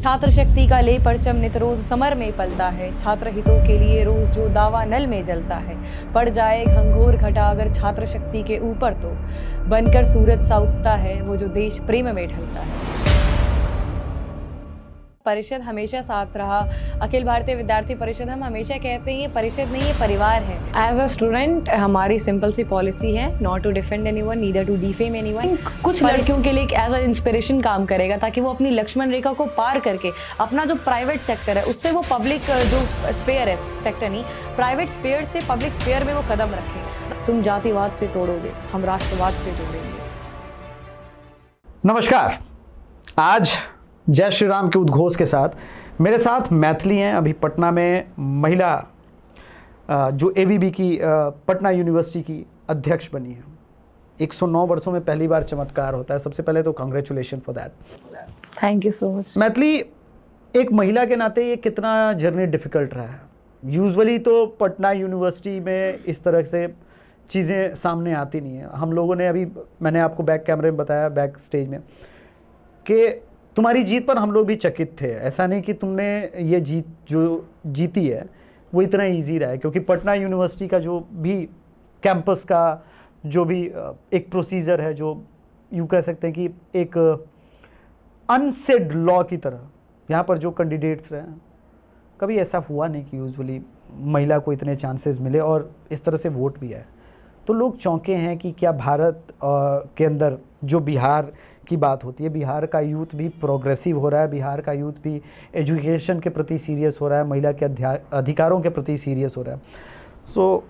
छात्र शक्ति का ले परचम नित रोज समर में पलता है। छात्र हितों के लिए रोज जो दावा नल में जलता है। पड़ जाए घंघोर घटा अगर छात्र शक्ति के ऊपर तो बनकर सूरज सा उगता है वो जो देश प्रेम में ढलता है। परिषद हमेशा साथ रहा। अखिल भारतीय विद्यार्थी परिषद, हम हमेशा कहते हैं ये परिषद नहीं, ये परिवार है। एज अ स्टूडेंट हमारी सिंपल सी पॉलिसी है, not to defend anyone, neither to defame anyone. कुछ लड़कियों के लिए एज अ इंस्पिरेशन काम करेगा ताकि वो अपनी लक्ष्मण रेखा को पार करके अपना जो प्राइवेट सेक्टर है उससे वो पब्लिक जो स्फेयर है, सेक्टर नहीं, प्राइवेट स्फेयर से पब्लिक स्फेयर में वो कदम रखें। तुम जातिवाद से तोड़ोगे, हम राष्ट्रवाद से जोड़ेंगे। नमस्कार। आज जय श्री राम के उद्घोष के साथ मेरे साथ मैथिली हैं। अभी पटना में महिला जो एवीबी की पटना यूनिवर्सिटी की अध्यक्ष बनी है। 109 वर्षों में पहली बार चमत्कार होता है। सबसे पहले तो congratulation for that. Thank you so much. Maithili, एक महिला के नाते ये कितना जर्नी डिफ़िकल्ट रहा है? यूजुअली तो पटना यूनिवर्सिटी में इस तरह से चीज़ें सामने आती नहीं है। हम लोगों ने अभी, मैंने आपको बैक कैमरे में बताया, बैक स्टेज में, कि तुम्हारी जीत पर हम लोग भी चकित थे। ऐसा नहीं कि तुमने ये जीत जो जीती है वो इतना इजी रहा है, क्योंकि पटना यूनिवर्सिटी का जो भी कैंपस का जो भी एक प्रोसीजर है, जो यूँ कह सकते हैं कि एक अनसेड लॉ की तरह यहाँ पर जो कैंडिडेट्स रहे हैं, कभी ऐसा हुआ नहीं कि यूजुअली महिला को इतने चांसेस मिले और इस तरह से वोट भी आए। तो लोग चौंके हैं कि क्या भारत के अंदर जो बिहार की बात होती है, बिहार का यूथ भी प्रोग्रेसिव हो रहा है, बिहार का यूथ भी एजुकेशन के प्रति सीरियस हो रहा है, महिला के अधिकारों के प्रति सीरियस हो रहा है। So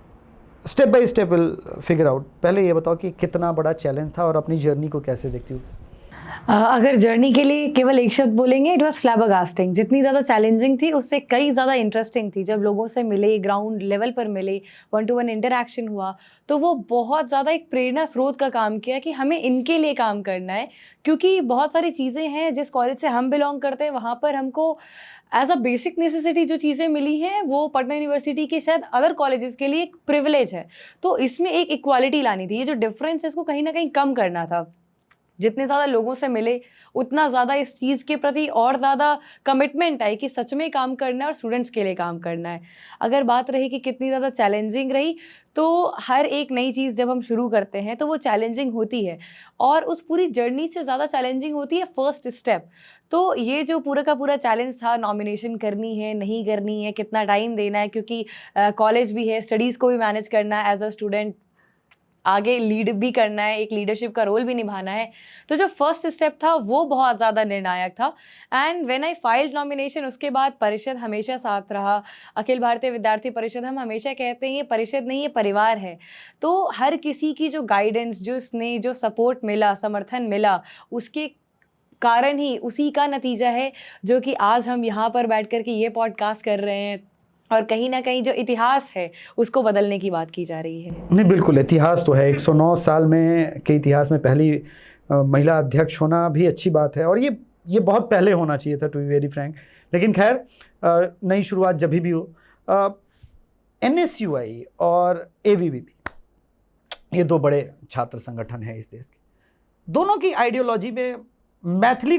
step by step will figure out. पहले ये बताओ कि कितना बड़ा चैलेंज था और अपनी जर्नी को कैसे देखती हो? अगर जर्नी के लिए केवल एक शब्द बोलेंगे, इट वॉज फ्लैबरगास्टिंग। जितनी ज़्यादा चैलेंजिंग थी उससे कई ज़्यादा इंटरेस्टिंग थी। जब लोगों से मिले, ग्राउंड लेवल पर मिले, 1-to-1 इंटरेक्शन हुआ, तो वो बहुत ज़्यादा एक प्रेरणा स्रोत का काम किया कि हमें इनके लिए काम करना है। क्योंकि बहुत सारी चीज़ें हैं, जिस कॉलेज से हम बिलोंग करते हैं वहाँ पर हमको एज अ बेसिक नेसेसिटी जो चीज़ें मिली हैं वो पटना यूनिवर्सिटी के शायद अदर कॉलेजेस के लिए एक प्रिविलेज है। तो इसमें एक इक्वालिटी लानी थी। ये जो डिफरेंस है इसको कहीं ना कहीं कम करना था। जितने ज़्यादा लोगों से मिले उतना ज़्यादा इस चीज़ के प्रति और ज़्यादा कमिटमेंट आई कि सच में काम करना है और स्टूडेंट्स के लिए काम करना है। अगर बात रही कि कितनी ज़्यादा चैलेंजिंग रही, तो हर एक नई चीज़ जब हम शुरू करते हैं तो वो चैलेंजिंग होती है, और उस पूरी जर्नी से ज़्यादा चैलेंजिंग होती है फर्स्ट स्टेप। तो ये जो पूरा का पूरा चैलेंज था, नॉमिनेशन करनी है नहीं करनी है, कितना टाइम देना है, क्योंकि कॉलेज भी है, स्टडीज़ को भी मैनेज करना है, एज अ स्टूडेंट आगे लीड भी करना है, एक लीडरशिप का रोल भी निभाना है। तो जो फर्स्ट स्टेप था वो बहुत ज़्यादा निर्णायक था। And when I filed nomination, उसके बाद परिषद हमेशा साथ रहा। अखिल भारतीय विद्यार्थी परिषद, हम हमेशा कहते हैं ये परिषद नहीं, ये परिवार है। तो हर किसी की जो गाइडेंस, जो स्नेह, जो सपोर्ट मिला, समर्थन मिला, उसके कारण ही, उसी का नतीजा है जो कि आज हम यहाँ पर बैठ कर के ये पॉडकास्ट कर रहे हैं, और कहीं ना कहीं जो इतिहास है उसको बदलने की बात की जा रही है। नहीं, बिल्कुल इतिहास तो है। 109 साल में के इतिहास में पहली महिला अध्यक्ष होना भी अच्छी बात है, और ये बहुत पहले होना चाहिए था, टू बी वेरी फ्रैंक। लेकिन खैर, नई शुरुआत जब भी हो। NSUI और AVB, ये दो बड़े छात्र संगठन हैं इस देश के। दोनों की आइडियोलॉजी में मैथिली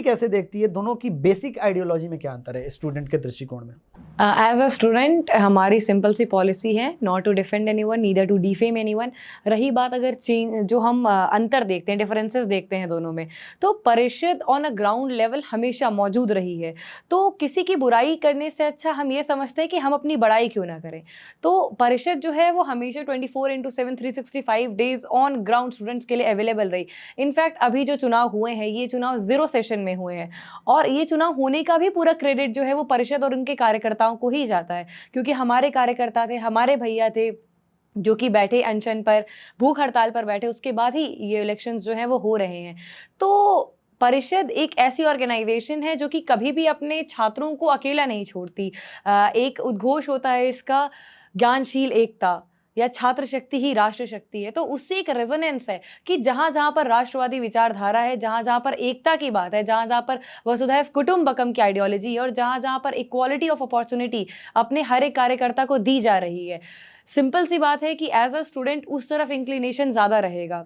कैसे देखती है? दोनों की बेसिक आइडियोलॉजी में क्या अंतर है स्टूडेंट के दृष्टिकोण में? एज अ स्टूडेंट हमारी सिंपल सी पॉलिसी है, not to defend anyone, neither to defame anyone. रही बात अगर जो हम अंतर देखते हैं, डिफरेंसेस देखते हैं दोनों में, तो परिषद ऑन अ ग्राउंड लेवल हमेशा मौजूद रही है। तो किसी की बुराई करने से अच्छा हम ये समझते हैं कि हम अपनी बड़ाई क्यों ना करें। तो परिषद जो है वो हमेशा 24/7 365 डेज ऑन ग्राउंड स्टूडेंट्स के लिए अवेलेबल रही। इनफैक्ट अभी जो चुनाव हुए हैं, ये चुनाव 0 सेशन में हुए हैं, और ये चुनाव होने का भी पूरा क्रेडिट जो है वो परिषद और उनके कार्यकर्ताओं को ही जाता है। क्योंकि हमारे कार्यकर्ता थे, हमारे भैया थे जो कि बैठे अनशन पर, भूख हड़ताल पर बैठे, उसके बाद ही ये इलेक्शंस जो हैं वो हो रहे हैं। तो परिषद एक ऐसी ऑर्गेनाइजेशन है जो कि कभी भी अपने छात्रों को अकेला नहीं छोड़ती। एक उद्घोष होता है इसका, ज्ञानशील एकता, या छात्र शक्ति ही राष्ट्र शक्ति है। तो उससे एक रेजोनेंस है कि जहाँ जहाँ पर राष्ट्रवादी विचारधारा है, जहाँ जहाँ पर एकता की बात है, जहाँ जहाँ पर वसुधैव कुटुंबकम की आइडियोलॉजी है, और जहाँ जहाँ पर इक्वालिटी ऑफ अपॉर्चुनिटी अपने हर एक कार्यकर्ता को दी जा रही है, सिंपल सी बात है कि एज अ स्टूडेंट उस तरफ इंक्लिनेशन ज़्यादा रहेगा।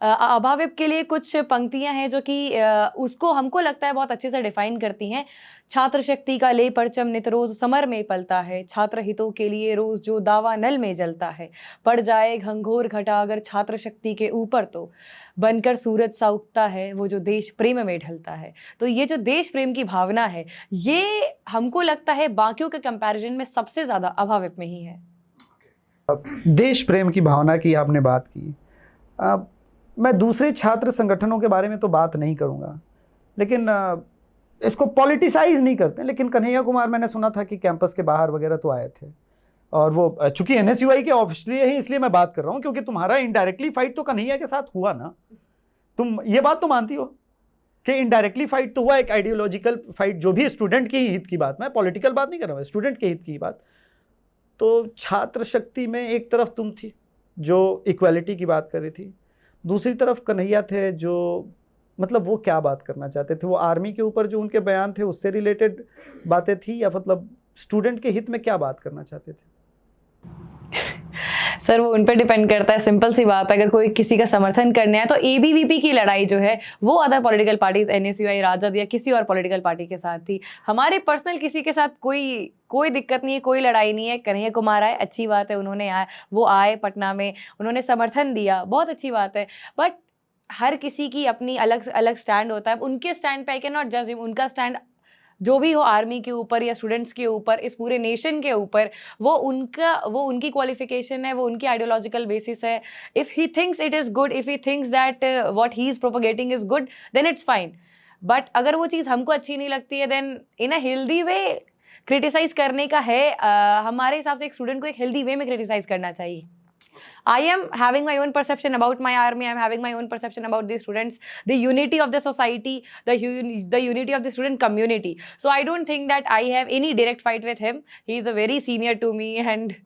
अभाविप के लिए कुछ पंक्तियां हैं जो कि उसको हमको लगता है बहुत अच्छे से डिफाइन करती हैं। छात्र शक्ति का ले परचम नित रोज समर में पलता है, छात्र हितों के लिए रोज जो दावा नल में जलता है, पड़ जाए घंघोर घटा अगर छात्र शक्ति के ऊपर तो बनकर सूरज सा उगता है वो जो देश प्रेम में ढलता है। तो ये जो देश प्रेम की भावना है ये हमको लगता है बाकियों के कंपैरिजन में सबसे ज़्यादा अभाविप में ही है। देश प्रेम की भावना की आपने बात की। मैं दूसरे छात्र संगठनों के बारे में तो बात नहीं करूँगा, लेकिन इसको पॉलिटिसाइज नहीं करते। लेकिन कन्हैया कुमार मैंने सुना था कि कैंपस के बाहर वगैरह तो आए थे, और वो चूंकि एनएसयूआई के ऑफिशियली है इसलिए मैं बात कर रहा हूँ, क्योंकि तुम्हारा इनडायरेक्टली फाइट तो कन्हैया के साथ हुआ ना। तुम ये बात तो मानती हो कि इनडायरेक्टली फाइट तो हुआ, एक आइडियोलॉजिकल फाइट, जो भी स्टूडेंट के हित की बात, मैं पॉलिटिकल बात नहीं कर रहा हूँ, स्टूडेंट के हित की बात। तो छात्र शक्ति में एक तरफ तुम थी जो इक्वालिटी की बात कर रही थी, दूसरी तरफ कन्हैया थे जो मतलब वो क्या बात करना चाहते थे, वो आर्मी के ऊपर जो उनके बयान थे उससे रिलेटेड बातें थी, या मतलब स्टूडेंट के हित में क्या बात करना चाहते थे? सर वो उन पर डिपेंड करता है, सिंपल सी बात। अगर कोई किसी का समर्थन करने है तो एबीवीपी की लड़ाई जो है वो अदर पॉलिटिकल पार्टीज एनएसयूआई, राजद या किसी और पॉलिटिकल पार्टी के साथ थी। हमारे पर्सनल किसी के साथ कोई दिक्कत नहीं है, कोई लड़ाई नहीं है। कन्हैया कुमार आए, अच्छी बात है, उन्होंने वो आए पटना में, उन्होंने समर्थन दिया, बहुत अच्छी बात है। बट हर किसी की अपनी अलग अलग स्टैंड होता है। उनके स्टैंड पे आई कैन नॉट जज हिम। उनका स्टैंड जो भी हो आर्मी के ऊपर या स्टूडेंट्स के ऊपर, इस पूरे नेशन के ऊपर, वो उनकी क्वालिफिकेशन है, वो उनकी आइडियोलॉजिकल बेसिस है। If he thinks it is good, if he thinks that what he is propagating is good, then it's fine. But अगर वो चीज़ हमको अच्छी नहीं लगती है, then in a healthy way criticise करने का है। हमारे हिसाब से एक स्टूडेंट को एक हेल्दी वे में क्रिटिसाइज़ करना चाहिए। I am having my own perception about my army. I am having my own perception about the students, the unity of the society, the unity of the student community. So I don't think that I have any direct fight with him. He is a very senior to me, and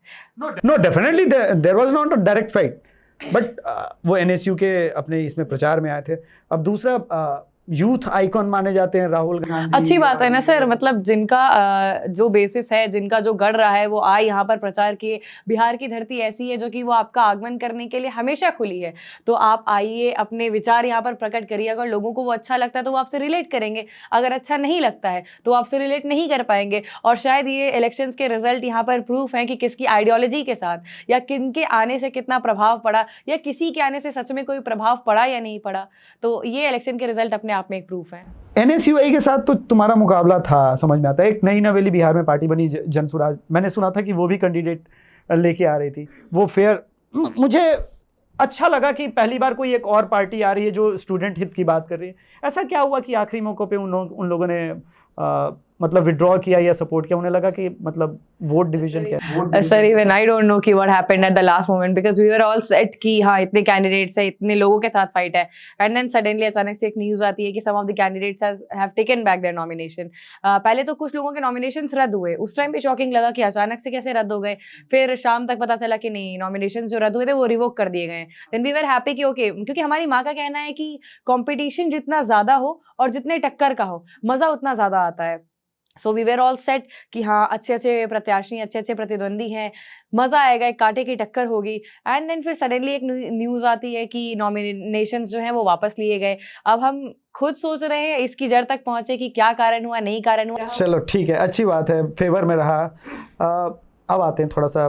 no, definitely there was not a direct fight. But वो NSU के अपने इसमें प्रचार में आए थे। अब दूसरा यूथ आइकॉन माने जाते हैं राहुल गांधी। अच्छी बात है ना सर, मतलब जिनका जो बेसिस है, जिनका जो गढ़ रहा है, वो आए यहाँ पर प्रचार किए। बिहार की धरती ऐसी है जो कि वो आपका आगमन करने के लिए हमेशा खुली है। तो आप आइए, अपने विचार यहाँ पर प्रकट करिए। अगर लोगों को वो अच्छा लगता है तो वो आपसे रिलेट करेंगे, अगर अच्छा नहीं लगता है तो आपसे रिलेट नहीं कर पाएंगे। और शायद ये इलेक्शंस के रिजल्ट यहाँ पर प्रूफ हैं कि किसकी आइडियोलॉजी के साथ या किन के आने से कितना प्रभाव पड़ा, या किसी के आने से सच में कोई प्रभाव पड़ा या नहीं पड़ा। तो ये इलेक्शन के रिजल्ट अपने आप में एक प्रूफ है। एनएसयूआई के साथ तो तुम्हारा मुकाबला था, समझ में आता है। एक नई नवेली बिहार में पार्टी बनी जनसुराज, मैंने सुना था कि वो भी कैंडिडेट लेके आ रही थी। वो फेयर, मुझे अच्छा लगा कि पहली बार कोई एक और पार्टी आ रही है जो स्टूडेंट हित की बात कर रही है। ऐसा क्या हुआ कि आखिरी मौकों पे उन लोगों ने मतलब विड्रॉ किया या सपोर्ट किया? उन्हें लगा कि मतलब वोट डिवीजन क्या? Sir even I don't know कि what happened at the last moment, because we were all set कि हाँ इतने कैंडिडेट्स है, इतने लोगों के साथ फाइट है, एंड देन सडनली अचानक से एक न्यूज़ आती है कि some of the candidates have taken back their nomination. पहले तो कुछ लोगों के नॉमिनेशन रद्द हुए, उस टाइम पे शॉकिंग लगा कि अचानक से कैसे रद्द हो गए। फिर शाम तक पता चला कि नहीं, नॉमिनेशन जो रद्द हुए थे वो रिवोक कर दिए गए। देन वी वर हैप्पी कि ओके, क्योंकि हमारी माँ का कहना है कि कॉम्पिटिशन जितना ज़्यादा हो और जितने टक्कर का हो, मज़ा उतना ज़्यादा आता है। So we were all set कि हाँ अच्छे अच्छे प्रत्याशी, अच्छे अच्छे प्रतिद्वंदी हैं, मज़ा आएगा, एक कांटे की टक्कर होगी। एंड देन फिर सडनली एक न्यूज़ आती है कि नॉमिनेशंस जो हैं वो वापस लिए गए। अब हम खुद सोच रहे हैं इसकी जड़ तक पहुँचे कि क्या कारण हुआ, नहीं कारण हुआ। चलो ठीक है, अच्छी बात है, फेवर में रहा। अब आते हैं थोड़ा सा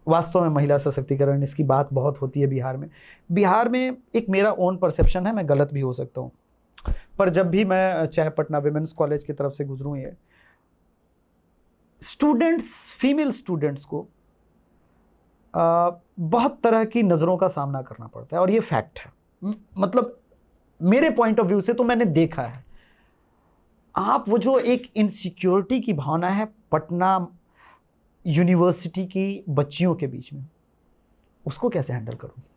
वास्तव में महिला सशक्तिकरण, इसकी बात बहुत होती है बिहार में। बिहार में एक मेरा ओन परसेप्शन है, मैं गलत भी हो सकता हूँ, पर जब भी मैं चाहे पटना विमेंस कॉलेज की तरफ से गुजरूँ, ये स्टूडेंट्स, फीमेल स्टूडेंट्स को बहुत तरह की नज़रों का सामना करना पड़ता है, और ये फैक्ट है। मतलब मेरे पॉइंट ऑफ व्यू से तो मैंने देखा है। आप वो जो एक इनसिक्योरिटी की भावना है पटना यूनिवर्सिटी की बच्चियों के बीच में, उसको कैसे हैंडल करोगे?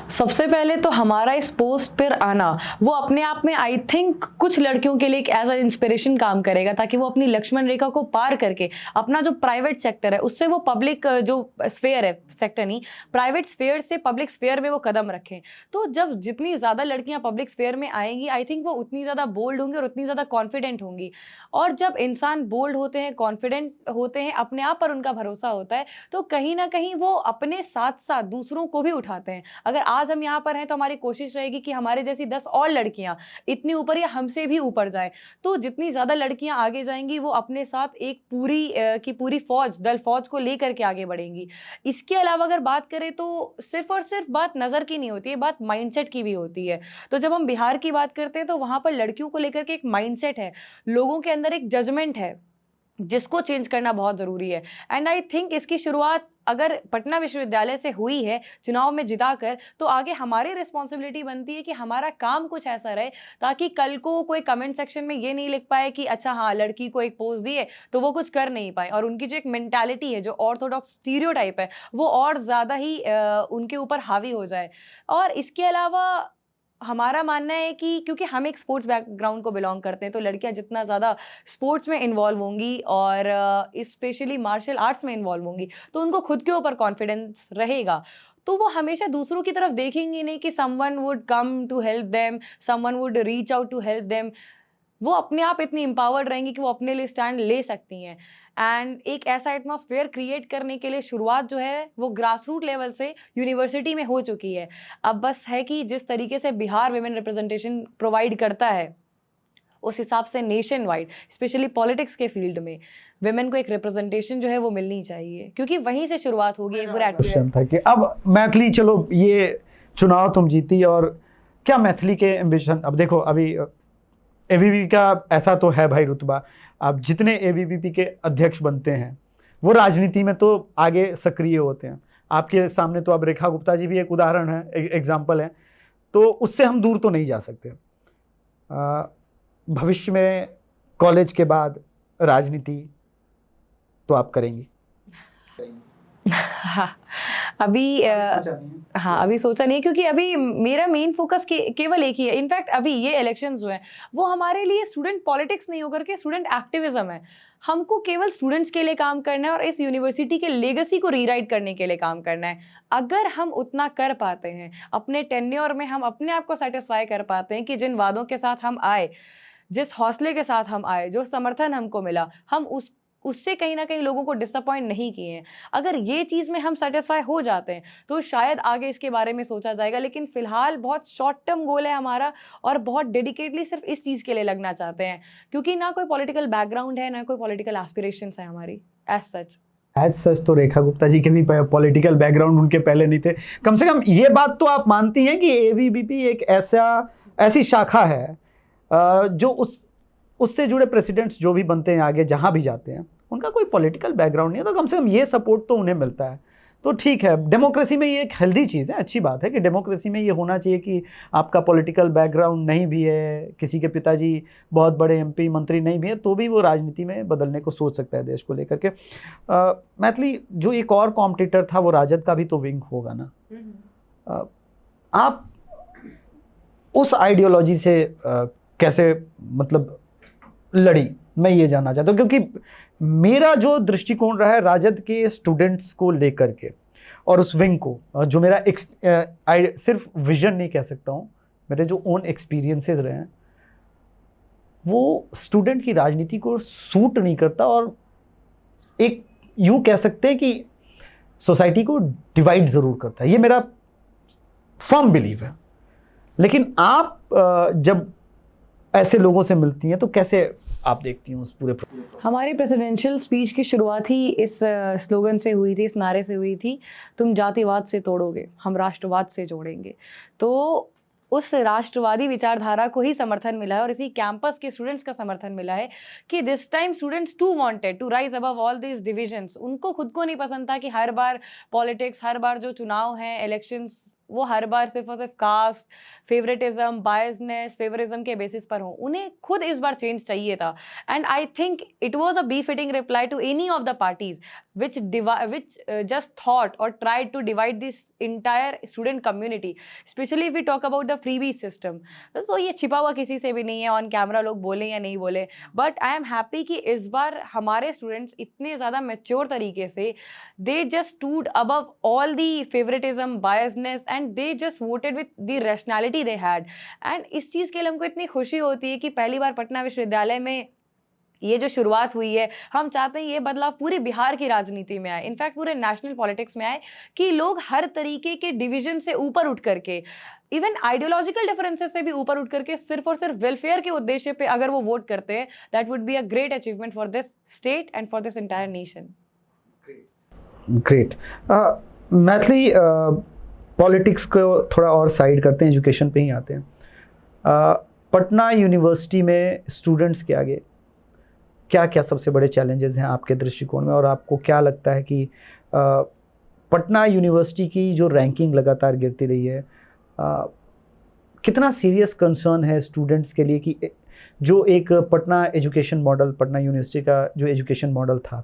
सबसे पहले तो हमारा इस पोस्ट पर आना वो अपने आप में आई थिंक कुछ लड़कियों के लिए एक एज अ इंस्पिरेशन काम करेगा, ताकि वो अपनी लक्ष्मण रेखा को पार करके अपना जो प्राइवेट सेक्टर है उससे वो पब्लिक जो स्फेयर है, सेक्टर नहीं, प्राइवेट स्फेयर से पब्लिक स्फेयर में वो कदम रखें। तो जब जितनी ज़्यादा लड़कियां पब्लिक स्फेयर में आएंगी, आई थिंक वो उतनी ज़्यादा बोल्ड होंगी और उतनी ज़्यादा कॉन्फिडेंट होंगी। और जब इंसान बोल्ड होते हैं, कॉन्फिडेंट होते हैं, अपने आप पर उनका भरोसा होता है, तो कहीं ना कहीं वो अपने साथ साथ दूसरों को भी उठाते हैं। अगर आज हम यहाँ पर हैं तो हमारी कोशिश रहेगी कि हमारे जैसी 10 और लड़कियां इतनी ऊपर या हमसे भी ऊपर जाएं। तो जितनी ज़्यादा लड़कियां आगे जाएंगी वो अपने साथ एक पूरी की पूरी फौज को लेकर के आगे बढ़ेंगी। इसके अलावा अगर बात करें तो सिर्फ और सिर्फ बात नज़र की नहीं होती है, बात माइंडसेट की भी होती है। तो जब हम बिहार की बात करते हैं तो वहाँ पर लड़कियों को लेकर के एक माइंडसेट है, लोगों के अंदर एक जजमेंट है जिसको चेंज करना बहुत ज़रूरी है। एंड आई थिंक इसकी शुरुआत अगर पटना विश्वविद्यालय से हुई है चुनाव में जिताकर, तो आगे हमारी रिस्पॉन्सिबिलिटी बनती है कि हमारा काम कुछ ऐसा रहे ताकि कल को कोई कमेंट सेक्शन में ये नहीं लिख पाए कि अच्छा हाँ लड़की को एक पोस्ट दी है तो वो कुछ कर नहीं पाए, और उनकी जो एक मेंटालिटी है, जो ऑर्थोडॉक्स स्टीरियोटाइप है, वो और ज़्यादा ही उनके ऊपर हावी हो जाए। और इसके अलावा हमारा मानना है कि क्योंकि हम एक स्पोर्ट्स बैकग्राउंड को बिलोंग करते हैं, तो लड़कियां जितना ज़्यादा स्पोर्ट्स में इन्वॉल्व होंगी और स्पेशली मार्शल आर्ट्स में इन्वॉल्व होंगी तो उनको खुद के ऊपर कॉन्फिडेंस रहेगा। तो वो हमेशा दूसरों की तरफ देखेंगे नहीं कि someone would come to help them, someone would reach out to help them. वो अपने आप इतनी एम्पावर्ड रहेंगी कि वो अपने लिए स्टैंड ले सकती हैं। एंड एक ऐसा एटमॉस्फेयर क्रिएट करने के लिए शुरुआत जो है वो ग्रास रूट लेवल से यूनिवर्सिटी में हो चुकी है। अब बस है कि जिस तरीके से बिहार विमेन रिप्रेजेंटेशन प्रोवाइड करता है उस हिसाब से नेशन वाइड स्पेशली पॉलिटिक्स के फील्ड में विमेन को एक रिप्रेजेंटेशन जो है वो मिलनी चाहिए, क्योंकि वहीं से शुरुआत होगी एक पूरा क्वेश्चन था कि अब मैथिली, चलो ये चुनाव तुम जीती और क्या मैथिली के एम्बिशन, अब देखो अभी एबीवीपी का ऐसा तो है भाई रुतबा, अब जितने एबीवीपी के अध्यक्ष बनते हैं वो राजनीति में तो आगे सक्रिय होते हैं। आपके सामने तो अब रेखा गुप्ता जी भी एक उदाहरण है, एग्जाम्पल है, तो उससे हम दूर तो नहीं जा सकते। भविष्य में कॉलेज के बाद राजनीति तो आप करेंगी? हाँ, अभी हाँ अभी सोचा नहीं है, क्योंकि अभी मेरा मेन फोकस केवल एक ही है। इनफैक्ट अभी ये इलेक्शंस जो हैं वो हमारे लिए स्टूडेंट पॉलिटिक्स नहीं होकर के स्टूडेंट एक्टिविज्म है। हमको केवल स्टूडेंट्स के लिए काम करना है और इस यूनिवर्सिटी के लेगेसी को रीराइट करने के लिए काम करना है। अगर हम उतना कर पाते हैं अपने टेन्योर में, हम अपने आप को सेटिस्फाई कर पाते हैं कि जिन वादों के साथ हम आए, जिस हौसले के साथ हम आए, जो समर्थन हमको मिला, हम उससे कहीं ना कहीं लोगों को डिसअपॉइंट नहीं किए हैं, अगर ये चीज़ में हम सेटिस्फाई हो जाते हैं तो शायद आगे इसके बारे में सोचा जाएगा। लेकिन फिलहाल बहुत शॉर्ट टर्म गोल है हमारा और बहुत डेडिकेटली सिर्फ इस चीज़ के लिए लगना चाहते हैं, क्योंकि ना कोई पॉलिटिकल बैकग्राउंड है, ना कोई पॉलिटिकल एस्पिरेशंस है हमारी एज सच। तो रेखा गुप्ता जी के भी पॉलिटिकल बैकग्राउंड उनके पहले नहीं थे। कम से कम ये बात तो आप मानती हैं कि एबीवीपी एक ऐसी शाखा है जो उससे जुड़े प्रेसिडेंट्स जो भी बनते हैं आगे जहां भी जाते हैं उनका कोई पॉलिटिकल बैकग्राउंड नहीं है, तो कम से कम ये सपोर्ट तो उन्हें मिलता है। तो ठीक है, डेमोक्रेसी में ये एक हेल्दी चीज़ है, अच्छी बात है कि डेमोक्रेसी में ये होना चाहिए कि आपका पॉलिटिकल बैकग्राउंड नहीं भी है, किसी के पिताजी बहुत बड़े एमपी मंत्री नहीं भी है, तो भी वो राजनीति में बदलने को सोच सकता है देश को लेकर के। मैथिली, जो एक और कॉम्पिटिटर था वो राजद का भी तो विंग होगा ना, आप उस आइडियोलॉजी से कैसे मतलब लड़ी, मैं ये जानना चाहता हूँ, क्योंकि मेरा जो दृष्टिकोण रहा है राजद के स्टूडेंट्स को लेकर के और उस विंग को, जो मेरा सिर्फ विजन नहीं कह सकता हूँ, मेरे जो ओन एक्सपीरियंसेस रहे हैं, वो स्टूडेंट की राजनीति को सूट नहीं करता और एक यूँ कह सकते हैं कि सोसाइटी को डिवाइड ज़रूर करता है। ये मेरा फर्म बिलीव है। लेकिन आप जब ऐसे लोगों से मिलती हैं तो कैसे आप देखती हैं उस पूरे हमारी प्रेसिडेंशियल स्पीच की शुरुआत ही इस स्लोगन से हुई थी, इस नारे से हुई थी, तुम जातिवाद से तोड़ोगे, हम राष्ट्रवाद से जोड़ेंगे। तो उस राष्ट्रवादी विचारधारा को ही समर्थन मिला है और इसी कैंपस के स्टूडेंट्स का समर्थन मिला है कि this time students to wanted to rise above all this divisions. उनको खुद को नहीं पसंद था कि हर बार पॉलिटिक्स, हर बार जो चुनाव हैं, इलेक्शंस, वो हर बार सिर्फ और सिर्फ कास्ट, फेवरेटिज्म, बायसनेस, फेवरिज्म के बेसिस पर हो। उन्हें खुद इस बार चेंज चाहिए था। And I think it was a befitting reply to any of the parties which just thought or tried to divide this entire student community, especially if we talk about the freebie system. So ये छिपा हुआ किसी से भी नहीं है, on camera लोग बोले या नहीं बोले, बट आई एम हैप्पी कि इस बार हमारे स्टूडेंट्स इतने ज़्यादा मैच्योर तरीके से they just stood above all the favoritism, biasness, and they just voted with the rationality they had. And इस चीज़ के लिए हमको इतनी खुशी होती है कि पहली बार पटना विश्वविद्यालय में ये जो शुरुआत हुई है, हम चाहते हैं ये बदलाव पूरे बिहार की राजनीति में आए, इनफैक्ट पूरे नेशनल पॉलिटिक्स में आए, कि लोग हर तरीके के डिवीजन से ऊपर उठ करके, इवन आइडियोलॉजिकल डिफरेंसेस से भी ऊपर उठ करके सिर्फ और सिर्फ वेलफेयर के उद्देश्य पे अगर वो वोट करते हैं, that would be a great achievement for this state and for this entire nation. Great. Maithili, politics को थोड़ा और साइड करते हैं, एजुकेशन पे ही आते हैं। पटना यूनिवर्सिटी में स्टूडेंट्स के आगे क्या क्या सबसे बड़े चैलेंजेस हैं आपके दृष्टिकोण में, और आपको क्या लगता है कि पटना यूनिवर्सिटी की जो रैंकिंग लगातार गिरती रही है, कितना सीरियस कंसर्न है स्टूडेंट्स के लिए कि जो एक Patna education model, Patna university का जो एजुकेशन मॉडल था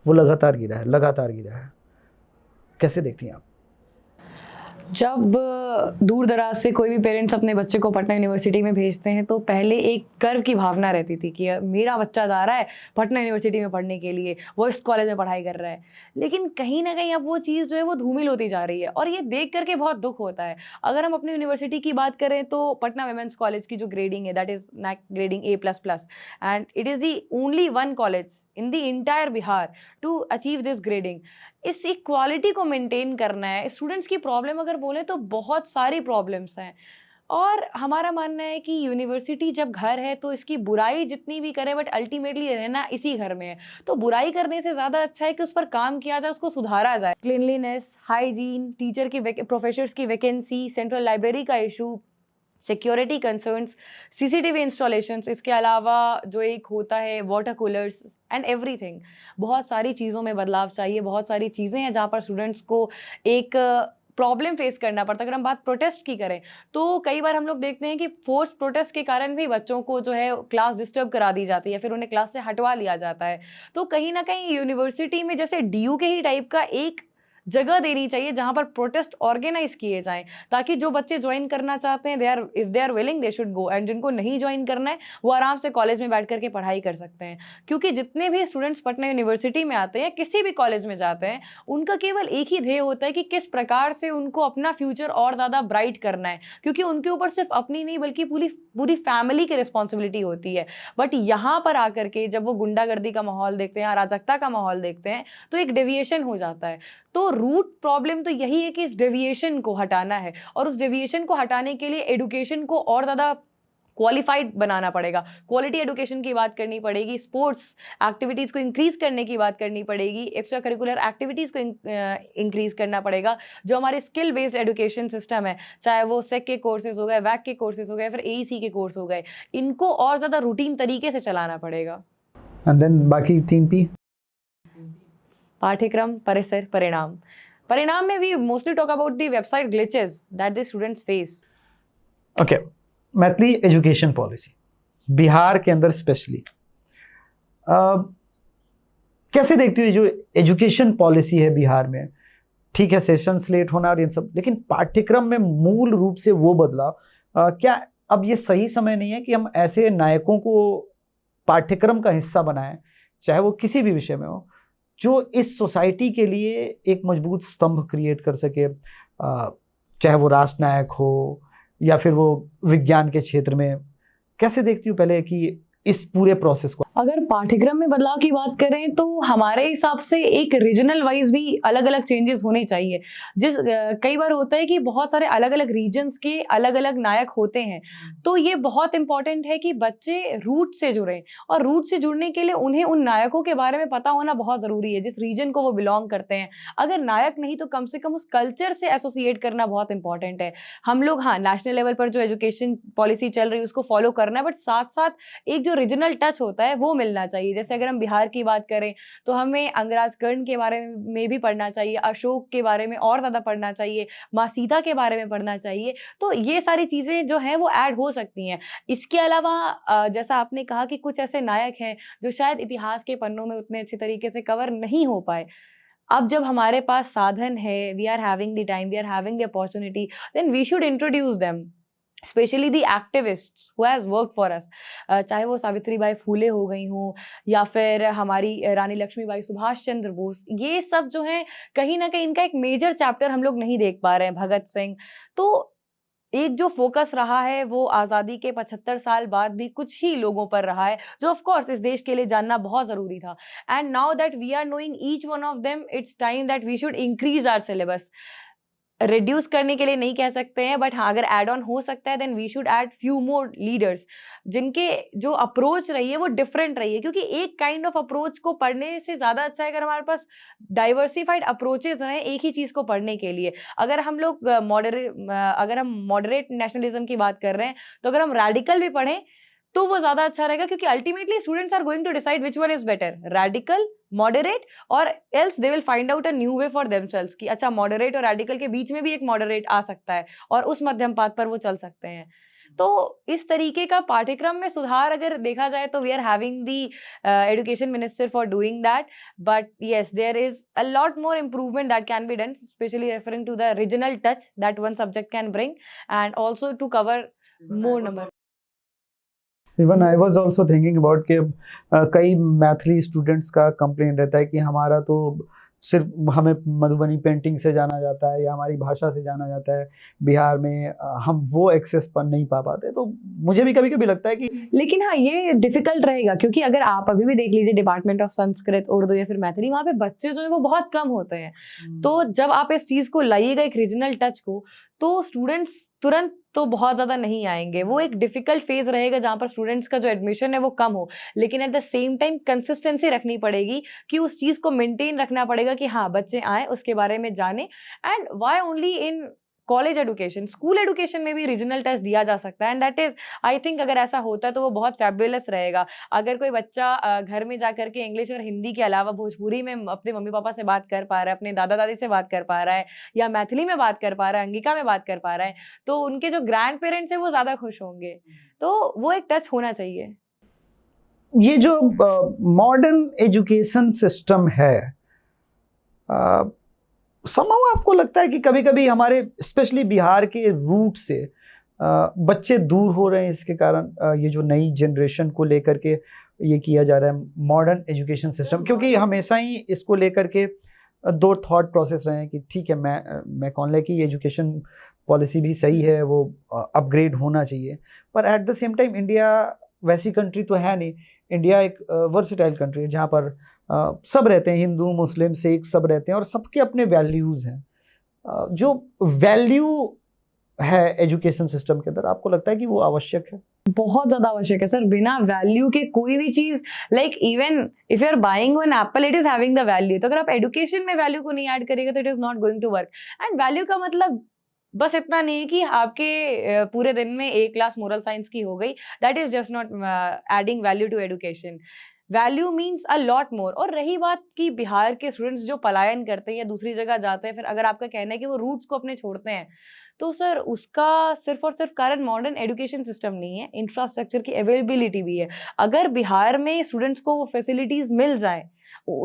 वो लगातार गिरा है। कैसे देखती हैं आप? जब दूर दराज से कोई भी पेरेंट्स अपने बच्चे को पटना यूनिवर्सिटी में भेजते हैं तो पहले एक गर्व की भावना रहती थी कि मेरा बच्चा जा रहा है पटना यूनिवर्सिटी में पढ़ने के लिए, वो इस कॉलेज में पढ़ाई कर रहा है। लेकिन कहीं ना कहीं अब वो चीज़ जो है वो धूमिल होती जा रही है, और ये देख करके बहुत दुख होता है। अगर हम अपनी यूनिवर्सिटी की बात करें तो पटना वुमेन्स कॉलेज की जो ग्रेडिंग है, that is NAC grading A++, and it is the only one college in the entire Bihar to achieve this grading. इस इक्वालिटी को मेंटेन करना है। स्टूडेंट्स की प्रॉब्लम अगर बोले तो बहुत सारी प्रॉब्लम्स हैं, और हमारा मानना है कि यूनिवर्सिटी जब घर है तो इसकी बुराई जितनी भी करें, बट अल्टीमेटली रहना इसी घर में है। तो बुराई करने से ज़्यादा अच्छा है कि उस पर काम किया जाए, उसको सुधारा जाए। क्लीनलीनेस, हाइजीन, टीचर की प्रोफेसर्स की वैकेंसी, सेंट्रल लाइब्रेरी का issue, security concerns, CCTV installations, इसके अलावा जो एक होता है वाटर कूलर्स एंड एवरीथिंग। बहुत सारी चीज़ों में बदलाव चाहिए, बहुत सारी चीज़ें हैं जहाँ पर स्टूडेंट्स को एक प्रॉब्लम फेस करना पड़ता है। अगर हम बात प्रोटेस्ट की करें तो कई बार हम लोग देखते हैं कि फोर्स प्रोटेस्ट के कारण भी बच्चों को जो है क्लास डिस्टर्ब करा दी जाती है, फिर उन्हें क्लास से हटवा लिया जाता है। तो कहीं ना कहीं यूनिवर्सिटी में जैसे DU के ही टाइप का एक जगह देनी चाहिए जहां पर प्रोटेस्ट ऑर्गेनाइज किए जाएं, ताकि जो बच्चे ज्वाइन करना चाहते हैं, if they are willing they should go, and जिनको नहीं ज्वाइन करना है वो आराम से कॉलेज में बैठ करके पढ़ाई कर सकते हैं। क्योंकि जितने भी स्टूडेंट्स पटना यूनिवर्सिटी में आते हैं, किसी भी कॉलेज में जाते हैं, उनका केवल एक ही ध्येय होता है कि किस प्रकार से उनको अपना फ्यूचर और ज़्यादा ब्राइट करना है, क्योंकि उनके ऊपर सिर्फ अपनी नहीं बल्कि पूरी पूरी फैमिली की रिस्पॉन्सिबिलिटी होती है। बट यहाँ पर आकर के जब वो गुंडागर्दी का माहौल देखते हैं, अराजकता का माहौल देखते हैं, तो एक डेविएशन हो जाता है। तो रूट प्रॉब्लम तो यही है कि इस डेविएशन को हटाना है, और उस डेविएशन को हटाने के लिए एजुकेशन को और ज़्यादा क्वालिफाइड बनाना पड़ेगा। क्वालिटी एजुकेशन की बात करनी पड़ेगी, स्पोर्ट्स एक्टिविटीज़ को इंक्रीज़ करने की बात करनी पड़ेगी, एक्स्ट्रा करिकुलर एक्टिविटीज़ को इंक्रीज़ करना पड़ेगा। जो हमारे स्किल बेस्ड एजुकेशन सिस्टम है, चाहे वो सेक के कोर्सेज हो गए, वैक के कोर्सेज हो गए, फिर AEC के कोर्स हो गए, इनको और ज़्यादा रूटीन तरीके से चलाना पड़ेगा। एंड देन बाकी 3P, पाठ्यक्रम, परिसर, परिणाम। परिणाम में we mostly talk about the website glitches that the students face. Okay. Maithili education policy Bihar के अंदर स्पेशली कैसे देखती हो? जो एजुकेशन पॉलिसी है बिहार में, ठीक है सेशंस लेट होना और इन सब, लेकिन पाठ्यक्रम में मूल रूप से वो बदलाव, क्या अब ये सही समय नहीं है कि हम ऐसे नायकों को पाठ्यक्रम का हिस्सा बनाएं, चाहे वो किसी भी विषय में हो, जो इस सोसाइटी के लिए एक मजबूत स्तंभ क्रिएट कर सके, चाहे वो राष्ट्रनायक हो या फिर वो विज्ञान के क्षेत्र में? कैसे देखती हूँ पहले कि इस पूरे प्रोसेस को? अगर पाठ्यक्रम में बदलाव की बात करें तो हमारे हिसाब से एक रीजनल वाइज भी अलग अलग चेंजेस होने चाहिए। कई बार होता है कि बहुत सारे अलग अलग रीजन्स के अलग अलग नायक होते हैं, तो ये बहुत इंपॉर्टेंट है कि बच्चे रूट से जुड़ें, और रूट से जुड़ने के लिए उन्हें उन नायकों के बारे में पता होना बहुत ज़रूरी है जिस रीजन को वो बिलोंग करते हैं। अगर नायक नहीं तो कम से कम उस कल्चर से एसोसिएट करना बहुत इंपॉर्टेंट है। हम लोग हाँ नेशनल लेवल पर जो एजुकेशन पॉलिसी चल रही है उसको फॉलो करना है, बट साथ साथ एक जो रीजनल टच होता है वो मिलना चाहिए। जैसे अगर हम बिहार की बात करें तो हमें अंगराज कर्ण के बारे में भी पढ़ना चाहिए, अशोक के बारे में और ज़्यादा पढ़ना चाहिए, माँ सीता के बारे में पढ़ना चाहिए। तो ये सारी चीज़ें जो हैं वो ऐड हो सकती हैं। इसके अलावा जैसा आपने कहा कि कुछ ऐसे नायक हैं जो शायद इतिहास के पन्नों में उतने अच्छे तरीके से कवर नहीं हो पाए। अब जब हमारे पास साधन है, we are having the time, we are having the opportunity, then we should introduce them, specially the activists who has work for us. चाहे वो सावित्रीबाई फूले हो गई हों या फिर हमारी रानी लक्ष्मीबाई, सुभाष चंद्र बोस, ये सब जो हैं कहीं ना कहीं इनका एक मेजर चैप्टर हम लोग नहीं देख पा रहे हैं, भगत सिंह। तो एक जो फोकस रहा है वो आज़ादी के 75 साल बाद भी कुछ ही लोगों पर रहा है, जो ऑफ कोर्स इस देश के लिए जानना बहुत ज़रूरी था। And now that we are knowing each one of them, it's time that we should increase our syllabus. Reduce करने के लिए नहीं कह सकते हैं, बट हाँ, अगर ऐड ऑन हो सकता है then we should add few more leaders, जिनके जो अप्रोच रही है वो डिफरेंट रही है। क्योंकि एक काइंड ऑफ अप्रोच को पढ़ने से ज़्यादा अच्छा है अगर हमारे पास डाइवर्सिफाइड अप्रोचेज हैं एक ही चीज़ को पढ़ने के लिए। अगर हम लोग अगर हम मॉडरेट नेशनलिज्म की बात कर रहे हैं, तो अगर हम रैडिकल भी पढ़ें तो वो ज़्यादा अच्छा रहेगा, क्योंकि ultimately students are going to decide which one is better, radical, moderate, और else they will find out a new way for themselves कि अच्छा मॉडरेट और रैडिकल के बीच में भी एक मॉडरेट आ सकता है और उस मध्यम पाथ पर वो चल सकते हैं। तो इस तरीके का पाठ्यक्रम में सुधार अगर देखा जाए तो we are having the education minister for doing that, but yes there is a lot more improvement that can be done, specially referring to the regional touch that one subject can bring and also to cover more number. Even I was also thinking about कि कई Maithili students का complain रहता है कि हमारा तो सिर्फ हमें मधुबनी पेंटिंग से जाना जाता है या हमारी भाषा से जाना जाता है, बिहार में हम वो एक्सेस पर नहीं पा पाते। तो मुझे भी कभी कभी लगता है कि लेकिन हाँ, ये डिफिकल्ट रहेगा, क्योंकि अगर आप अभी भी देख लीजिए डिपार्टमेंट ऑफ संस्कृत, उर्दू या फिर मैथिली, वहाँ पे बच्चे जो है वो बहुत कम होते हैं। तो जब आप इस चीज को लाइएगा एक रीजनल टच को, तो स्टूडेंट्स तुरंत तो बहुत ज्यादा नहीं आएंगे। वो एक डिफिकल्ट फेज रहेगा जहाँ पर स्टूडेंट्स का जो एडमिशन है वो कम हो, लेकिन eight the same time consistency रखनी पड़ेगी कि उस चीज को मेंटेन रखना पड़ेगा कि हाँ बच्चे आए, उसके बारे में जाने। And why only in college education, school education में भी रीजनल टेस्ट दिया जा सकता है, and that is, I think अगर ऐसा होता है तो वो बहुत फैबुलस रहेगा। अगर कोई बच्चा घर में जाकर के इंग्लिश और हिंदी के अलावा भोजपुरी में अपने मम्मी पापा से बात कर पा रहा है, अपने दादा दादी से बात कर पा रहा है, या मैथिली में बात कर पा रहा है, अंगिका में बात कर पा रहा है, तो उनके जो ग्रैंड पेरेंट्स हैं वो ज्यादा खुश होंगे। तो वो एक टच होना चाहिए। ये जो मॉडर्न एजुकेशन सिस्टम है, समहाउ आपको लगता है कि कभी कभी हमारे स्पेशली बिहार के रूट से बच्चे दूर हो रहे हैं इसके कारण, ये जो नई जनरेशन को लेकर के ये किया जा रहा है मॉडर्न एजुकेशन सिस्टम, क्योंकि हमेशा ही इसको लेकर के दो थॉट प्रोसेस रहे हैं कि ठीक है, मैं कौन ले कि एजुकेशन पॉलिसी भी सही है, वो अपग्रेड होना चाहिए, पर eight the same time India वैसी कंट्री तो है नहीं। इंडिया एक वर्सेटाइल कंट्री है जहाँ पर सब रहते हैं, हिंदू मुस्लिम सिख सब रहते हैं और सबके अपने वैल्यूज़ हैं। जो वैल्यू है एजुकेशन सिस्टम के अंदर, आपको लगता है कि वो आवश्यक है? बहुत ज्यादा आवश्यक है सर। बिना वैल्यू के कोई भी चीज, like even if you are buying one apple, it is having the value. तो अगर आप एडुकेशन में वैल्यू को नहीं ऐड करेंगे तो it is not going to work. And value का मतलब बस इतना नहीं है कि आपके पूरे दिन में एक क्लास मोरल साइंस की हो गई, that is just not adding value to education. Value means a lot more. और रही बात कि बिहार के स्टूडेंट्स जो पलायन करते हैं या दूसरी जगह जाते हैं, फिर अगर आपका कहना है कि वो रूट्स को अपने छोड़ते हैं, तो सर उसका सिर्फ और सिर्फ कारण मॉडर्न एजुकेशन सिस्टम नहीं है, इंफ्रास्ट्रक्चर की अवेलेबिलिटी भी है। अगर बिहार में स्टूडेंट्स को वो फैसिलिटीज मिल जाए,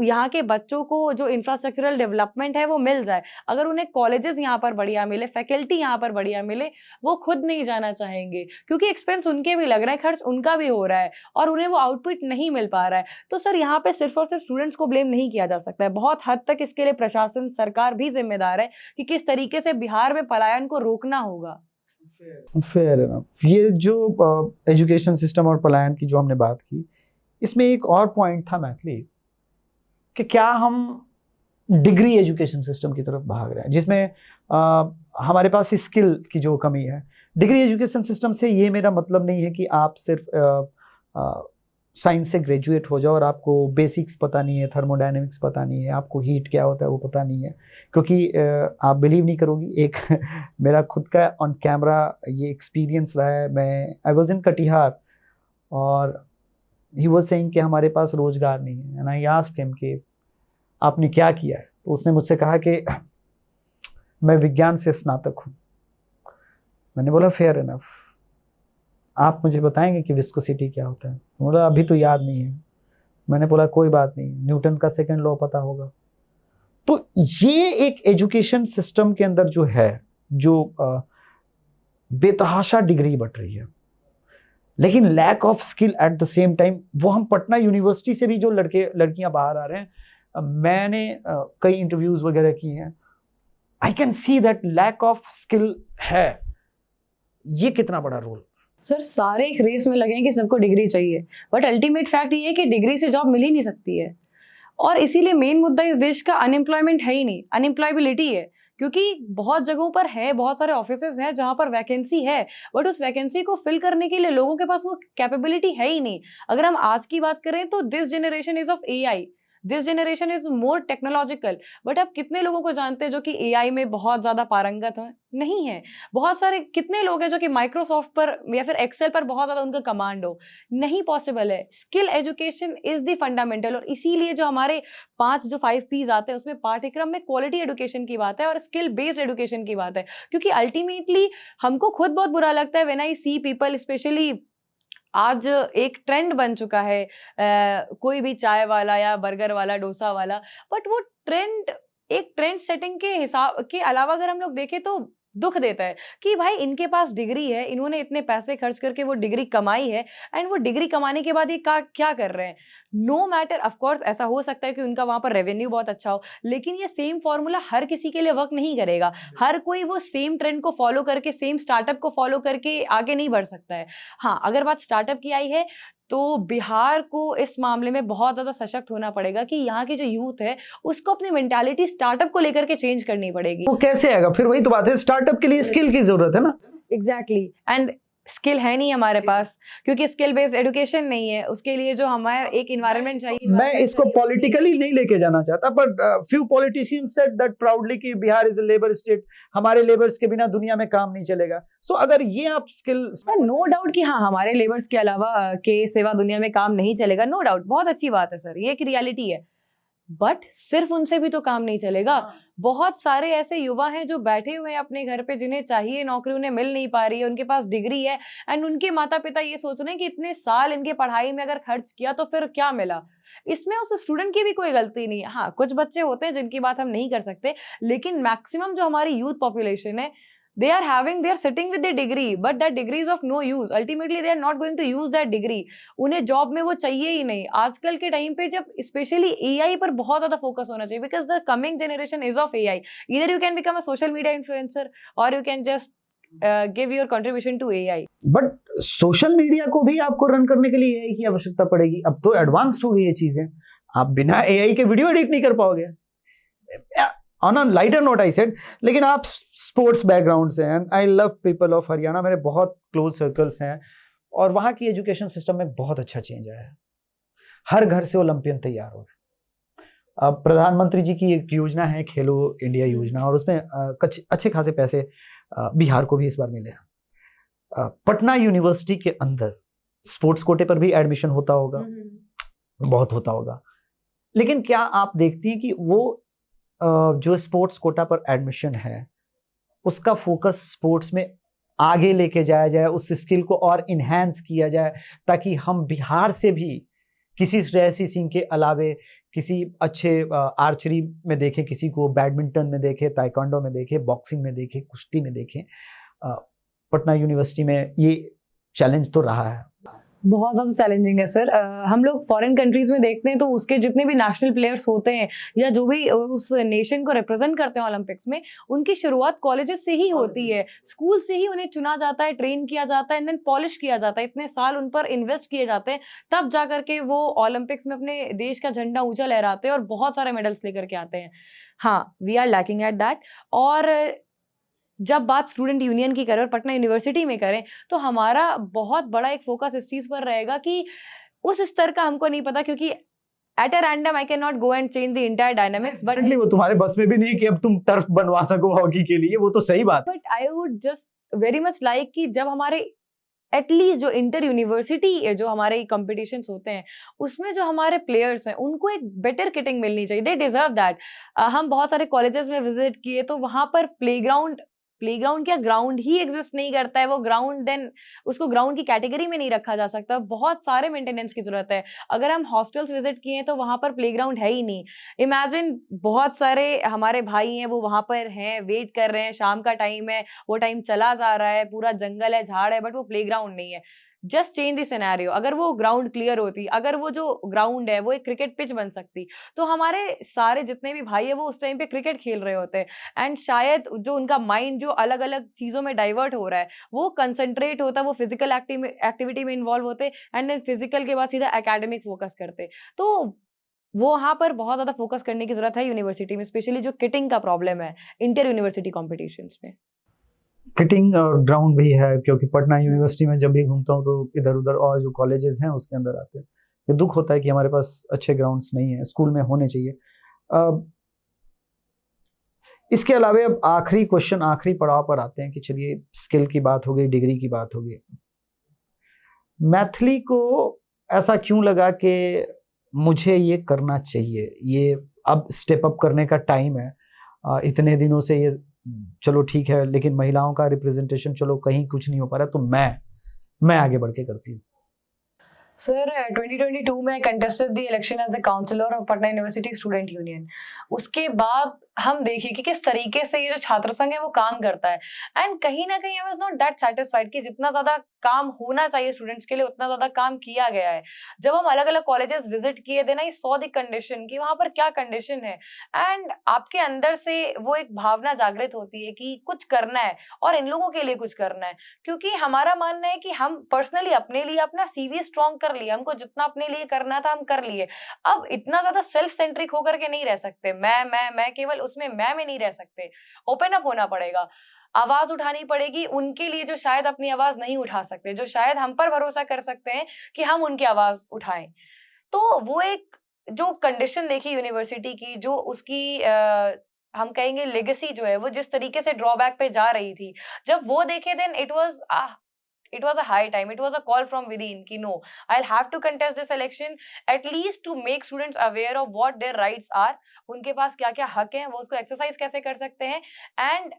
यहाँ के बच्चों को जो इंफ्रास्ट्रक्चरल डेवलपमेंट है वो मिल जाए, अगर उन्हें कॉलेजेस यहाँ पर बढ़िया मिले, फैकल्टी यहाँ पर बढ़िया मिले, वो खुद नहीं जाना चाहेंगे, क्योंकि एक्सपेंस उनके भी लग रहा है, खर्च उनका भी हो रहा है और उन्हें वो आउटपुट नहीं मिल पा रहा है। तो सर यहाँ पे सिर्फ और सिर्फ स्टूडेंट्स को ब्लेम नहीं किया जा सकता है, बहुत हद तक इसके लिए प्रशासन, सरकार भी जिम्मेदार है कि किस तरीके से बिहार में पलायन को रोकना होगा। Fair enough. ये जो एजुकेशन सिस्टम और पलायन की जो हमने बात की, इसमें एक और पॉइंट था मैथिली, कि क्या हम डिग्री एजुकेशन सिस्टम की तरफ भाग रहे हैं जिसमें हमारे पास स्किल की जो कमी है। डिग्री एजुकेशन सिस्टम से ये मेरा मतलब नहीं है कि आप सिर्फ साइंस से ग्रेजुएट हो जाओ और आपको बेसिक्स पता नहीं है, थर्मोडायनेमिक्स पता नहीं है, आपको हीट क्या होता है वो पता नहीं है, क्योंकि आप बिलीव नहीं करोगी, एक मेरा खुद का ऑन कैमरा ये एक्सपीरियंस रहा है। मैं आई वॉज इन कटिहार और ही वॉज सेइंग कि हमारे पास रोजगार नहीं है, एंड आई आस्क्ड हिम कि आपने क्या किया है, तो उसने मुझसे कहा कि मैं विज्ञान से स्नातक हूँ। मैंने बोला फेयर इनफ, आप मुझे बताएंगे कि विस्कोसिटी क्या होता है? बोला अभी तो याद नहीं है। मैंने बोला कोई बात नहीं, न्यूटन का सेकंड लॉ पता होगा। तो ये एक एजुकेशन सिस्टम के अंदर जो है, जो बेतहाशा डिग्री बट रही है, लेकिन lack of skill at the same time. वो हम पटना यूनिवर्सिटी से भी जो लड़कियां बाहर आ रहे हैं, मैंने कई इंटरव्यूज वगैरह किए हैं, I can see that lack of skill है। ये कितना बड़ा रोल? सर सारे एक रेस में लगे हैं कि सबको डिग्री चाहिए, बट अल्टीमेट फैक्ट ये है कि डिग्री से जॉब मिल ही नहीं सकती है। और इसीलिए मेन मुद्दा इस देश का अनएम्प्लॉयमेंट है ही नहीं, अनएम्प्लॉयबिलिटी है। क्योंकि बहुत जगहों पर है, बहुत सारे ऑफिसेज हैं जहां पर वैकेंसी है, बट उस वैकेंसी को फिल करने के लिए लोगों के पास वो कैपेबिलिटी है ही नहीं। अगर हम आज की बात करें तो this generation is of AI, this generation is more technological, but आप कितने लोगों को जानते हैं जो कि एआई में बहुत ज्यादा पारंगत हैं? नहीं है। बहुत सारे कितने लोग हैं जो कि माइक्रोसॉफ्ट पर या फिर एक्सेल पर बहुत ज्यादा उनका कमांड हो? नहीं पॉसिबल है। Skill education is the fundamental, और इसीलिए जो हमारे 5 P's आते हैं उसमें पाठ्यक्रम में क्वालिटी एजुकेशन की बात है और स्किल बेस्ड एजुकेशन की बात है। क्योंकि अल्टीमेटली हमको खुद बहुत बुरा लगता है when I see people, specially आज एक ट्रेंड बन चुका है कोई भी चाय वाला या बर्गर वाला, डोसा वाला, बट वो ट्रेंड एक ट्रेंड सेटिंग के हिसाब के अलावा अगर हम लोग देखें तो दुख देता है कि भाई इनके पास डिग्री है, इन्होंने इतने पैसे खर्च करके वो डिग्री कमाई है, एंड वो डिग्री कमाने के बाद ये क्या कर रहे हैं? नो मैटर, ऑफ कोर्स ऐसा हो सकता है कि उनका वहां पर रेवेन्यू बहुत अच्छा हो, लेकिन ये सेम फॉर्मूला हर किसी के लिए वर्क नहीं करेगा। हर कोई वो सेम ट्रेंड को फॉलो करके, सेम स्टार्टअप को फॉलो करके आगे नहीं बढ़ सकता है। हाँ, अगर बात स्टार्टअप की आई है तो बिहार को इस मामले में बहुत ज्यादा सशक्त होना पड़ेगा कि यहाँ की जो यूथ है उसको अपनी मेंटालिटी स्टार्टअप को लेकर के चेंज करनी पड़ेगी। वो कैसे आएगा? फिर वही तो बात है, स्टार्टअप के लिए स्किल की जरूरत है ना। एग्जैक्टली, एंड स्किल है नहीं हमारे पास, क्योंकि स्किल बेस्ड एडुकेशन नहीं है। उसके लिए जो हमारा एक इन्वायरमेंट चाहिए। मैं इसको पॉलिटिकली नहीं लेके जाना चाहता, but few politicians said that proudly कि Bihar is a labour state, हमारे लेबर्स के बिना दुनिया में काम नहीं चलेगा। सो अगर ये आप स्किल, नो डाउट कि हाँ, हमारे लेबर्स के अलावा के सिवा दुनिया में काम नहीं चलेगा, नो डाउट, बहुत अच्छी बात है सर, ये एक रियलिटी है। बट सिर्फ उनसे भी तो काम नहीं चलेगा। बहुत सारे ऐसे युवा हैं जो बैठे हुए हैं अपने घर पे, जिन्हें चाहिए नौकरी, उन्हें मिल नहीं पा रही है, उनके पास डिग्री है, एंड उनके माता पिता ये सोच रहे हैं कि इतने साल इनके पढ़ाई में अगर खर्च किया तो फिर क्या मिला। इसमें उस स्टूडेंट की भी कोई गलती नहीं है। हाँ, कुछ बच्चे होते हैं जिनकी बात हम नहीं कर सकते, लेकिन मैक्सिमम जो हमारी यूथ पॉपुलेशन है, they are sitting with their degree, but that degree is of no use. Ultimately they are not going to use that degree. उन्हें जॉब में वो चाहिए ही नहीं। आजकल के टाइम पे जब स्पेशली एआई पर बहुत ज्यादा फोकस होना चाहिए, because the coming generation is of AI. Either you can become a social media influencer और you can just give your contribution to AI. But social media को भी आपको रन करने के लिए एआई की आवश्यकता पड़ेगी। अब तो एडवांस्ड हो गई ये चीजें, आप बिना एआई के वीडियो एडिट नहीं कर पाओगे। On a lighter note I said, लेकिन आप स्पोर्ट्स बैकग्राउंड से हैं, I love people of Haryana, मेरे बहुत क्लोज सर्कल्स हैं, और वहाँ की एजुकेशन सिस्टम में बहुत अच्छा चेंज आया है। हर घर से ओलंपियन तैयार हो रहे। अब प्रधानमंत्री जी की एक योजना है खेलो इंडिया योजना, और उसमें अच्छे खासे पैसे बिहार को भी इस बार मिले हैं। पटना यूनिवर्सिटी के अंदर स्पोर्ट्स कोटे पर भी एडमिशन होता होगा, बहुत होता होगा, लेकिन क्या आप देखती हैं कि वो जो स्पोर्ट्स कोटा पर एडमिशन है उसका फोकस स्पोर्ट्स में आगे लेके जाया जाए, उस स्किल को और इन्हेंस किया जाए, ताकि हम बिहार से भी किसी श्रेयसी सिंह के अलावे किसी अच्छे आर्चरी में देखें, किसी को बैडमिंटन में देखें, ताइक्वांडो में देखें, बॉक्सिंग में देखें, कुश्ती में देखें। पटना यूनिवर्सिटी में ये चैलेंज तो रहा है, बहुत ज़्यादा चैलेंजिंग है सर। हम लोग फॉरेन कंट्रीज में देखते हैं तो उसके जितने भी नेशनल प्लेयर्स होते हैं या जो भी उस नेशन को रिप्रेजेंट करते हैं ओलंपिक्स में, उनकी शुरुआत कॉलेजेस से ही होती है। स्कूल से ही उन्हें चुना जाता है, ट्रेन किया जाता है, एंड देन पॉलिश किया जाता है। इतने साल उन पर इन्वेस्ट किए जाते हैं, तब जा करके वो ओलंपिक्स में अपने देश का झंडा ऊंचा लहराते हैं और बहुत सारे मेडल्स लेकर के आते हैं। हाँ, we are lacking at that. और जब बात स्टूडेंट यूनियन की करें और पटना यूनिवर्सिटी में करें, तो हमारा बहुत बड़ा एक फोकस इस चीज पर रहेगा कि उस स्तर का हमको नहीं पता, क्योंकि at a random I can not go and change the entire dynamics, but वो तुम्हारे बस में भी नहीं है कि अब तुम टर्फ बनवा सको हॉकी के लिए, वो तो सही बात। But I would just very much like कि जब हमारे एटलीस्ट जो इंटर यूनिवर्सिटी जो हमारे कंपटीशंस होते हैं उसमें जो हमारे प्लेयर्स हैं उनको एक बेटर किटिंग मिलनी चाहिए, दे डिजर्व दैट। हम बहुत सारे कॉलेजेस में विजिट किए तो वहां पर प्लेग्राउंड क्या ग्राउंड ही एग्जिस्ट नहीं करता है। वो ग्राउंड देन उसको ग्राउंड की कैटेगरी में नहीं रखा जा सकता, बहुत सारे मेंटेनेंस की जरूरत है। अगर हम हॉस्टल्स विजिट किए हैं तो वहां पर प्लेग्राउंड है ही नहीं। इमेजिन बहुत सारे हमारे भाई हैं वो वहां पर हैं, वेट कर रहे हैं, शाम का टाइम है, वो टाइम चला जा रहा है, पूरा जंगल है, झाड़ है, बट वो प्लेग्राउंड नहीं है। जस्ट चेंज द सिनेरियो, अगर वो ग्राउंड क्लियर होती, अगर वो जो ग्राउंड है वो एक क्रिकेट पिच बन सकती, तो हमारे सारे जितने भी भाई है वो उस टाइम पे क्रिकेट खेल रहे होते हैं एंड शायद जो उनका माइंड जो अलग अलग चीजों में डाइवर्ट हो रहा है वो कंसंट्रेट होता, वो फिजिकल एक्टिविटी में इन्वॉल्व होते एंड देन फिजिकल के बाद सीधा एकेडमिक फोकस करते। तो वो वहां पर बहुत ज्यादा फोकस करने की जरूरत है यूनिवर्सिटी में, स्पेशली जो किटिंग का प्रॉब्लम है इंटर यूनिवर्सिटी कॉम्पिटिशन्स में। किटिंग और ग्राउंड भी है, क्योंकि पटना यूनिवर्सिटी में जब भी घूमता हूँ तो इधर उधर और जो कॉलेजेस हैं उसके अंदर आते हैं, ये दुख होता है कि हमारे पास अच्छे ग्राउंड्स नहीं है, स्कूल में होने चाहिए। इसके अलावा अब आखिरी क्वेश्चन, आखिरी पड़ाव पर आते हैं कि चलिए स्किल की बात हो गई, डिग्री की बात हो गई, मैथिली को ऐसा क्यों लगा कि मुझे ये करना चाहिए, ये अब स्टेप अप करने का टाइम है? इतने दिनों से ये चलो ठीक है, लेकिन महिलाओं का रिप्रेजेंटेशन चलो कहीं कुछ नहीं हो पा रहा, तो मैं आगे बढ़ के करती हूँ। सर 2022 में contested the election as the councillor of Patna university student union. उसके बाद हम देखिए कि किस तरीके से ये जो छात्र संघ है वो काम करता है एंड कहीं ना कहीं I was not that satisfied कि जितना ज्यादा काम होना चाहिए स्टूडेंट्स के लिए उतना ज्यादा काम किया गया है। जब हम अलग अलग कॉलेजेस विजिट किए थे ना, ये सॉ द कंडीशन कि वहां पर क्या कंडीशन है एंड आपके अंदर से वो एक भावना जागृत होती है कि कुछ करना है और इन लोगों के लिए कुछ करना है, क्योंकि हमारा मानना है कि हम पर्सनली अपने लिए अपना सीवी स्ट्रॉन्ग कर लिया, हमको जितना अपने लिए करना था हम कर लिए। अब इतना ज्यादा सेल्फ सेंट्रिक होकर के नहीं रह सकते, मैं केवल उसमें मैं में नहीं रह सकते, ओपन अप होना पड़ेगा, आवाज उठानी पड़ेगी उनके लिए जो शायद अपनी आवाज नहीं उठा सकते, जो शायद हम पर भरोसा कर सकते हैं कि हम उनकी आवाज उठाएं। तो वो एक जो कंडीशन देखी यूनिवर्सिटी की, जो उसकी हम कहेंगे लेगेसी जो है वो जिस तरीके से ड्रॉबैक पे जा रही थी, जब वो देखे then it was a high time, it was a call from within ki no, I'll have to contest this election at least to make students aware of what their rights are, उनके पास क्या क्या हक हैं, वो उसको exercise कैसे कर सकते हैं एंड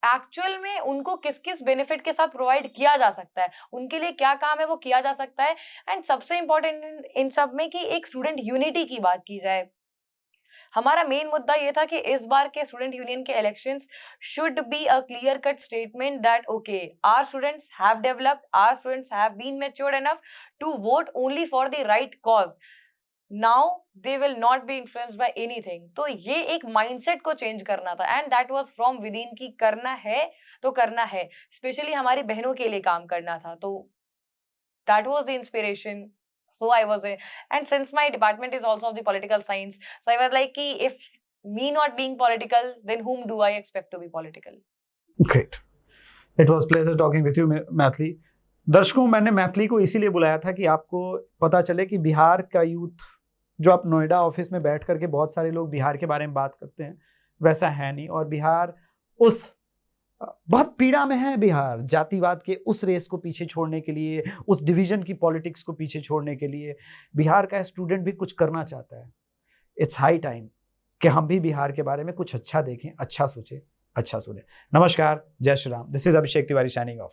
एक्चुअल में उनको किस किस बेनिफिट के साथ प्रोवाइड किया जा सकता है, उनके लिए क्या काम है वो किया जा सकता है। एंड सबसे इंपॉर्टेंट इन सब में कि एक स्टूडेंट यूनिटी की बात की जाए। हमारा मेन मुद्दा ये था कि इस बार के स्टूडेंट यूनियन के elections should be a clear cut statement that okay our students have developed, our students have been matured enough to vote only for the right cause, now they will not be influenced by anything. तो ये एक mindset को change करना था and that was from within की करना है तो करना है, स्पेशली हमारी बहनों के लिए काम करना था। तो that was the inspiration, so I was in, and since my department is also of the political science, so I was like ki if me not being political then whom do I expect to be political. Great. It was pleasure talking with you, Maithili. दर्शकों, मैंने मैथिली को इसीलिए बुलाया था कि आपको पता चले कि बिहार का यूथ, जो आप नोएडा ऑफिस में बैठ करके बहुत सारे लोग बिहार के बारे में बात करते हैं, वैसा है नहीं। और बिहार उस बहुत पीड़ा में है, बिहार जातिवाद के उस रेस को पीछे छोड़ने के लिए, उस डिवीजन की पॉलिटिक्स को पीछे छोड़ने के लिए बिहार का स्टूडेंट भी कुछ करना चाहता है। इट्स हाई टाइम कि हम भी बिहार के बारे में कुछ अच्छा देखें, अच्छा सोचें, अच्छा सुने। नमस्कार, जय Shri Ram. This is Abhishek Tiwari signing off.